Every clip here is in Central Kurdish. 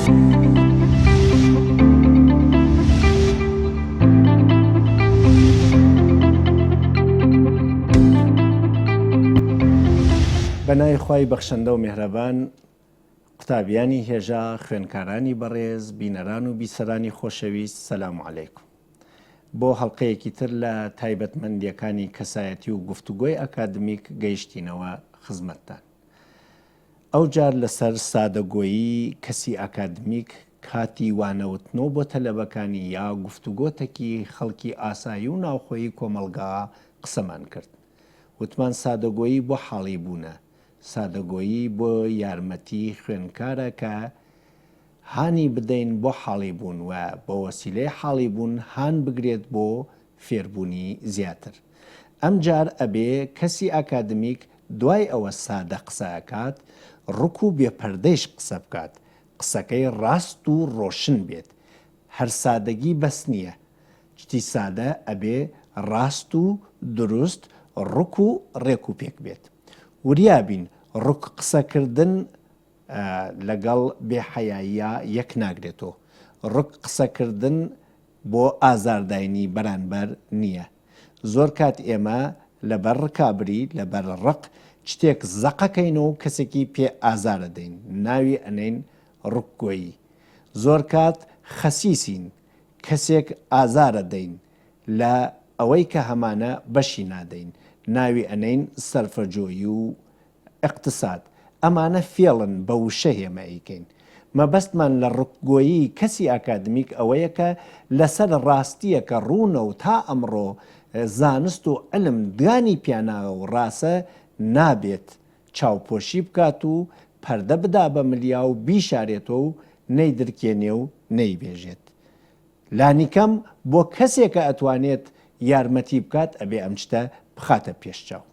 بەناوی خوای بەخشەندە و میهرەبان، قوتابیانی هێژا، خوێنکارانی بەڕێز، بینەران و بیسەرانی خۆشەویست، سەلام عەلەیکم. بۆ هەڵقەیەکی تر لە تایبەتمەندیەکانی کەسایەتی و گفتوگۆی ئەکادمیک گەیشتینەوە خزمەتتان. ئەوجار لەسەر سادەگۆیی کەسی ئەکادمیک کاتی وانەوتنەوە بۆ تەلەبەکانی یا گفتوگۆتێکی خەڵکی ئاسایی و ناوخۆیی کۆمەلگا قسەمان کرد. وتمان سادەگۆیی بۆ حاڵی بوونە، سادەگۆیی بۆ یارمەتی خوێنکارە کە هانی بدەین بۆ حاڵی بوون و بە وەسیلەی حاڵی بوون هان بگرێت بۆ فێربوونی زیاتر. ئەمجار ئەبێ کەسی ئەکادمیک دوای ئەوە سادە قسەکات، ڕوک و بێپەردەیش قسە بکات، قسەکەی ڕاست و ڕۆشن بێت. هەر سادەگی بەس نییە، شتی سادە ئەبێ ڕاست و دروست، ڕوک و ڕێک و پێک بێت. وریابین ڕوک قسەکردن لەگەڵ بێحەیاییە یەک ناگرێتەوە. ڕوک قسەکردن بۆ ئازارداینی بەرانبەر نییە. زۆر کات ئێمە لەبەر ڕکابری لەبەر ڕق شتێک زەقەکەینەوە و کەسێکی پێ ئازارە دەین، ناوی ئەنێن ڕوکگۆیی. زۆر کات خەسیسین، کەسێک ئازارە دەین لە ئەوەی کە هەمانە بەشی نادەین، ناوی ئەنەین سەرفەجۆیی و ئیقتساد. ئەمانە فێڵن بە وشە هێماییکەین. مەبەستمان لە ڕوکگۆیی کەسی ئەکادمیک ئەوەیە کە لەسەر ڕاستیە کە ڕوونە و تا ئەمڕۆ زانست و علم دوانی پیاناوە و ڕاستە نابێت چاوپۆشی بکات و پەردە بدا بە ملیا و بیشارێتەوە و نەیدرکێنێ و نەیبێژێت. لانیکەم بۆ کەسێکە ئەتوانێت یارمەتی بکات ئەبێ ئەم شتە بخاتە پێشچاو.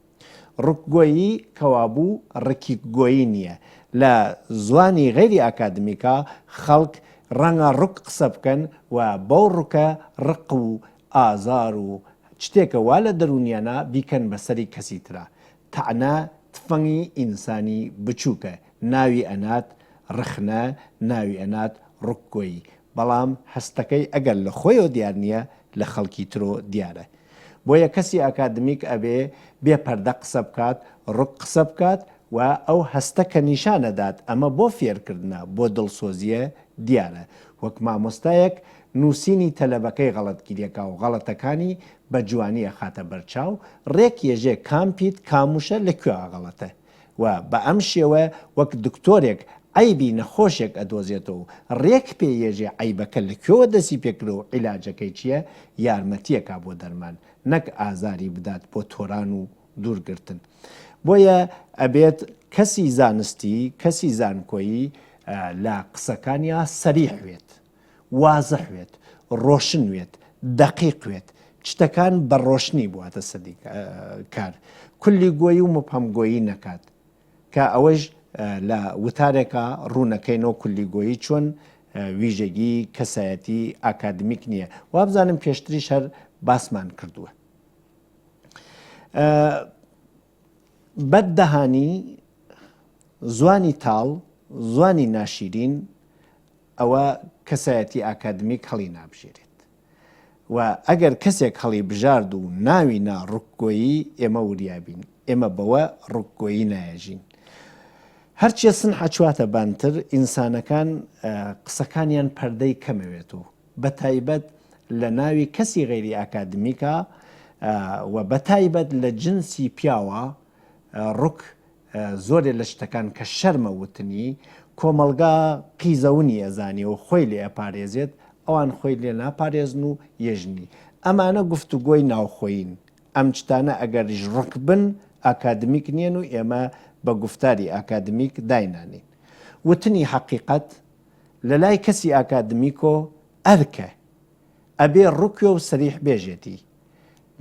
ڕوکگۆیی کەوابوو ڕکیکگۆیی نییە. لە زوانی غەیری ئەکادمیکا خەڵک ڕەنگە ڕوک قسە بکەن و بەو ڕوکە ڕق و ئازار و شتێکە وا لە دەرونیانە بیکەن بەسەری کەسی ترە. تەعنا تفەنگی ئینسانی بچووکە، ناوی ئەنات ڕخنە، ناوی ئەنات ڕوکگۆیی. بەڵام هەستەکەی ئەگەر لە خۆیەوە دیار نییە لە خەڵکی ترۆ دیارە. بۆیە کەسی ئەکادمیک ئەبێ بێپەردە قسە بکات، ڕوک قسە بکات و ئەو هەستە کە نیشانەدات ئەمە بۆ فێرکردنە، بۆ دڵسۆزیە دیارە. وەک مامۆستایەک نووسینی تەلەبەکەی غەڵەتگیریەکە و غەڵەتەکانی بە جوانی ئەخاتە بەرچاو، ڕێک یێژێ کامپیت کاموشە لەکوێ غەڵەتە و بە ئەم شێوە وەک دکتۆرێک عیبی نەخۆشێک ئەدۆزێتەوە ڕێک پێ یێژێ عیبەکە لەکوێوە دەسی پێکرەوە عیلاجەکەی چییە؟ یارمەتیەکە بۆ دەرمان، نەک ئازاری بدات بۆ تۆران و دوورگرتن. بۆیە ئەبێت کەسی زانستی، کەسی زانکۆیی لە قسەکانیا سەریح وێت، وازح وێت، ڕۆشن وێت، دەقیق وێت، شتەکان بە ڕۆشنی بواتە سەدی کار، کولی گۆیی و مبهەمگۆیی نەکات کە ئەوەش لە وتارێکە ڕوونەکەینەوە کولی گۆیی چۆن ویژەگی کەسایەتی ئەکادمیک نییە. وابزانم پێشتریش هەر باسمان کردووە. بەددەهانی، زوانی تاڵ، زوانی ناشیرین ئەوە کەسایەتی ئەکادمیک هەڵی نابژێرێت و ئەگەر کەسێک هەڵی بژارد و ناوی نا ڕوکگۆیی ئێمە وریابین، ئێمە بەوە ڕوکگۆیی نایەژین. هەرچیە سن حەچواتە بانتر ئینسانەکان قسەکانیان پەردەی کەمەوێتەوە، بە تایبەت لە ناوی کەسی غەیری ئەکادمیکە و بە تایبەت لە جنسی پیاوە ڕوک زۆرێ لە شتەکان کە شەرمە وتنی کۆمەلگا قیزەونی ئەزانی و خۆی لێ ئەپارێزێت، ئەوان خۆی لێ ناپارێزن و یێژنی. ئەمانە گفتوگۆی ناوخۆین. ئەم شتانە ئەگەریش ڕوک بن ئەکادمیک نیەن و ئێمە بە گفتاری ئەکادمیک داینانین. وتنی حەقیقەت لە لای کەسی ئەکادمیکۆ ئەرکە، ئەبێ ڕوکێ و سەریح بێژێتی.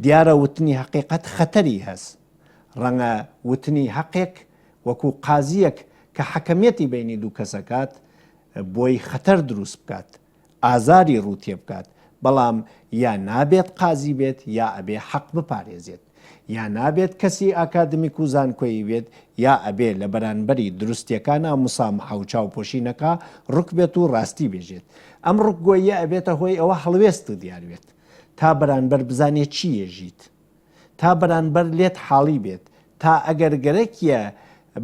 دیارە وتنی حەقیقەت خەتەری هەست. ڕەنگە وتنی حەقێک وەکو قازیەک کە حەکەمیەتی بینی دوو کەسەکات بۆی خەتەر دروست بکات، ئازاری ڕوو تێ بکات، بەڵام یا نابێت قازی بێت یا ئەبێ حەق بپارێزێت. یا نابێت کەسی ئاکادمیک و زانکۆیی بێت یا ئەبێ لە بەرانبەری دروستیەکانە مسامحە و چاوپۆشینەکە ڕوک بێت و ڕاستی بێژێت. ئەم ڕوکگۆیە ئەبێتە هۆی ئەوە هەڵوێست دیاربێت تا بەرانبەر بزانێت چی ێژیت، تا بەرانبەر لێت حاڵی بێت، تا ئەگەر گەرەکیە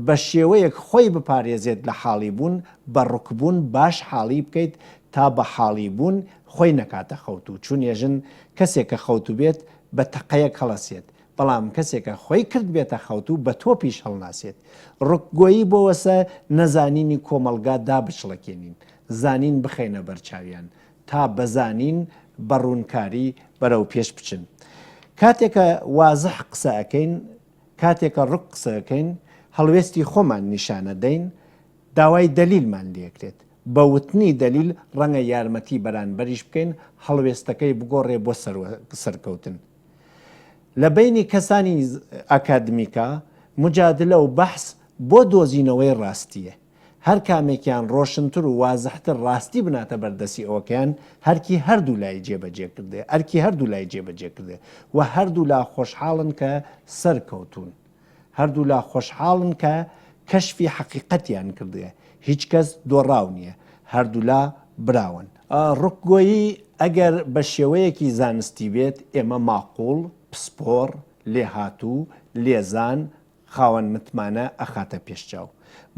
بە شێوەیەک خۆی بپارێزێت لە حاڵی بوون بە ڕوکبوون باش حاڵی بکەیت تا بە حاڵی بوون خۆی نەکاتە خەوت و چون ێژن کەسێکە خەوت بێت بە تەقەیەک هەڵەسێت، بەڵام کەسێکە خۆی کرد بێتە خەوت و بە تۆ پیش هەڵناسێت. ڕوکگۆیی بۆ وەسە نەزانینی کۆمەلگا دابچڵەکێنین، زانین بخەینە بەرچاویان تا بەزانین بە ڕوونکاری بەرەو پێش بچن. کاتێکە وازح قسە ئەەکەین، کاتێکە ڕوک قسەکەین، هەڵوێستی خۆمان نیشانە دەین، داوای دەلیلمان لێکرێت. بە وتنی دەلیل ڕەنگە یارمەتی بەرانبەریش بکەین هەڵوێستەکەی بگۆڕێ بۆ سەرکەوتن. لە بینی کەسانی ئاکادمیکە مجادلە و بەحس بۆ دۆزینەوەی ڕاستیە. هەر کامێکیان ڕۆشنتر و وازەحتر ڕاستی بناتە بەردەسی ئەوەکەیان هەرکی هەردوو لای جێبەجێ کردێ، ئەرکی هەردوو لای جێبەجێ کردێ و هەردوو لا خۆشحاڵن کە سەرکەوتون، هەردوو لا خۆشحاڵن کە کەشفی حەقیقەتیان کردێ، هیچ کەس دۆڕاو نییە، هەردوو لا براون. ڕوکگۆیی ئەگەر بە شێوەیەکی زانستی بێت ئێمە ماقوڵ، پسپۆر، لێهاتوو، لێزان، خاوەن متمانە ئەخاتە پێشچاو.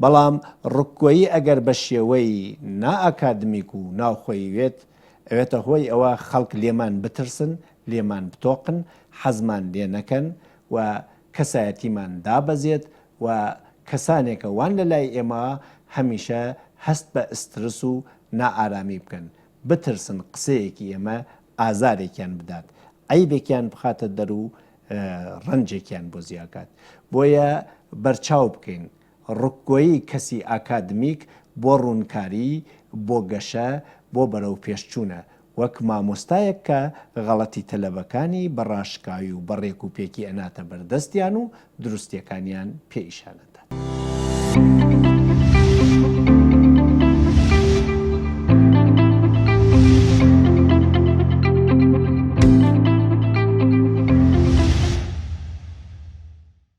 بەڵام ڕوکگۆیی ئەگەر بە شێوەی نائاکادمیک و ناوخۆیوێت ئەوێتە هۆی ئەوە خەڵک لێمان بترسن، لێمان بتۆقن، حەزمان لێ نەکەن و کەسایەتیمان دابەزێت و کەسانێکە وان لە لای ئێمە هەمیشە هەست بە ئسترس و نائارامی بکەن، بترسن قسەیەکی ئێمە ئازارێکیان بدات، عەیبێکیان بخاتە دەر و ڕەنجێکیان بۆ زیاکات. بۆیە بەرچاو بکەین ڕوکگۆیی کەسی ئاکادمیک بۆ ڕوونکاری، بۆ گەشە، بۆ بەرەو پێشچوونە، وەک مامۆستایەک کە غەڵەتی تەلەبەکانی بەڕاشکاوی و بەڕێک و پێکی ئەناتە بەردەستیان و دروستیەکانیان پێئیشانەدا.